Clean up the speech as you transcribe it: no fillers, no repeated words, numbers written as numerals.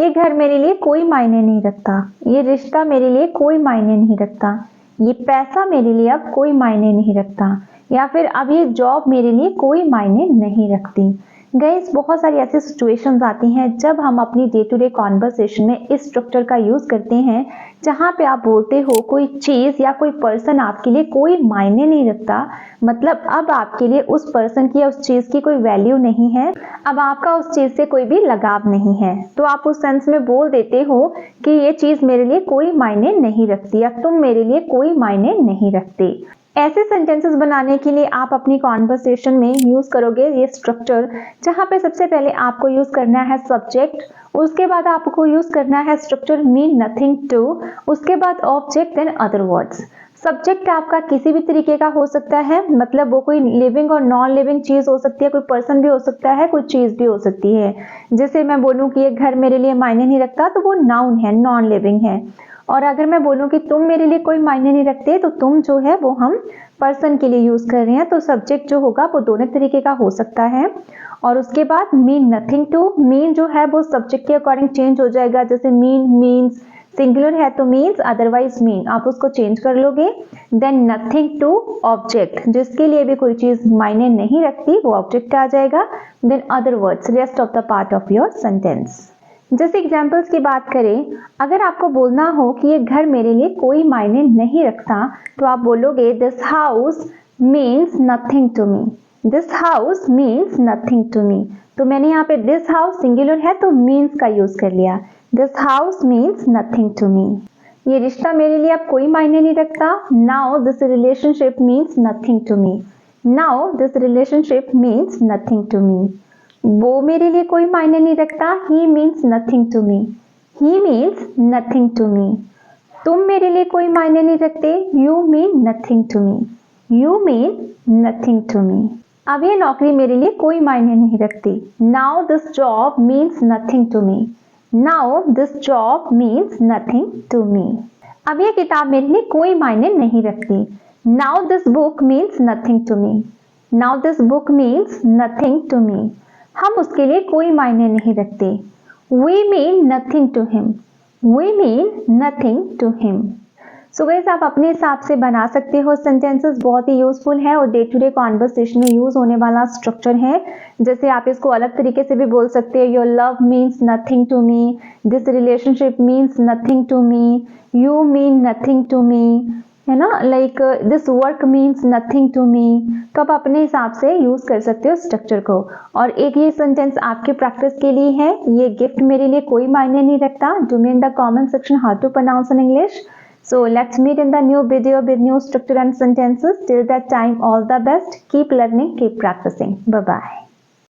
ये घर मेरे लिए कोई मायने नहीं रखता, ये रिश्ता मेरे लिए कोई मायने नहीं रखता, ये पैसा मेरे लिए अब कोई मायने नहीं रखता, या फिर अब ये जॉब मेरे लिए कोई मायने नहीं रखती। गाइस, बहुत सारी ऐसी सिचुएशंस आती हैं जब हम अपनी डे टू डे कॉन्वर्सेशन में इस स्ट्रक्चर का यूज करते हैं, जहां पे आप बोलते हो कोई चीज या कोई पर्सन आपके लिए कोई मायने नहीं रखता, मतलब अब आपके लिए उस पर्सन की या उस चीज की कोई वैल्यू नहीं है, अब आपका उस चीज से कोई भी लगाव नहीं है, तो आप उस सेंस में बोल देते हो कि ये चीज मेरे लिए कोई मायने नहीं रखती या तुम मेरे लिए कोई मायने नहीं रखते। ऐसे सेंटेंसेस बनाने के लिए आप अपनी कॉन्वर्सेशन में यूज करोगे ये स्ट्रक्चर, जहां पे सबसे पहले आपको यूज करना है सब्जेक्ट, उसके बाद आपको यूज करना है स्ट्रक्चर मीन नथिंग टू, उसके बाद object and other words. Subject आपका किसी भी तरीके का हो सकता है, मतलब वो कोई लिविंग और नॉन लिविंग चीज हो सकती है, कोई पर्सन भी हो सकता है, कोई चीज भी हो सकती है। जैसे मैं बोलूं कि ये घर मेरे लिए मायने नहीं रखता, तो वो नाउन है, नॉन लिविंग है। और अगर मैं बोलूं कि तुम मेरे लिए कोई मायने नहीं रखते, तो तुम जो है वो हम पर्सन के लिए यूज कर रहे हैं, तो सब्जेक्ट जो होगा वो दोनों तरीके का हो सकता है। और उसके बाद मीन नथिंग टू, मीन जो है वो सब्जेक्ट के अकॉर्डिंग चेंज हो जाएगा, जैसे मीन मीन्स, सिंगुलर है तो मीन्स, अदरवाइज मीन, आप उसको चेंज कर लोगे। देन नथिंग टू ऑब्जेक्ट, जिसके लिए भी कोई चीज मायने नहीं रखती वो ऑब्जेक्ट आ जाएगा। Then other words, rest of the part of your sentence. जैसे एग्जाम्पल्स की बात करें, अगर आपको बोलना हो कि ये घर मेरे लिए कोई मायने नहीं रखता, तो आप बोलोगे this house means nothing to me, this house means nothing to me. तो मैंने यहाँ पे दिस हाउस सिंगुलर है तो मीन्स का यूज कर लिया, this house means nothing to me. ये रिश्ता मेरे लिए अब कोई मायने नहीं रखता, now this relationship means nothing to me, now this relationship means nothing to me. वो मेरे लिए कोई मायने नहीं रखता, he means nothing to me, he means nothing to me. तुम मेरे लिए कोई मायने नहीं रखते, you mean nothing to me, you mean nothing to me. अब ये नौकरी मेरे लिए कोई मायने नहीं रखती, now this job means nothing to me, now this job means nothing to me. अब ये किताब मेरे लिए कोई मायने नहीं रखती, now this book means nothing to me, now this book means nothing to me. हम उसके लिए कोई मायने नहीं रखते, we mean nothing to him, we mean nothing to him। So guys, आप अपने हिसाब से बना सकते हो सेंटेंसेस, बहुत ही यूजफुल है और डे टू डे कॉन्वर्सेशन में यूज होने वाला स्ट्रक्चर है। जैसे आप इसको अलग तरीके से भी बोल सकते हैं, your love means nothing to me, this relationship means nothing to me, you mean nothing to me, है ना, like this work means nothing to me. तो आप अपने हिसाब से यूज कर सकते हो स्ट्रक्चर को। और एक ये सेंटेंस आपके प्रैक्टिस के लिए है, ये गिफ्ट मेरे लिए कोई मायने नहीं रखता। Do me in the comment section how to pronounce in English. So let's meet in the new video with new structure and sentences. Till that time, all the best. Keep learning, keep practicing. Bye bye.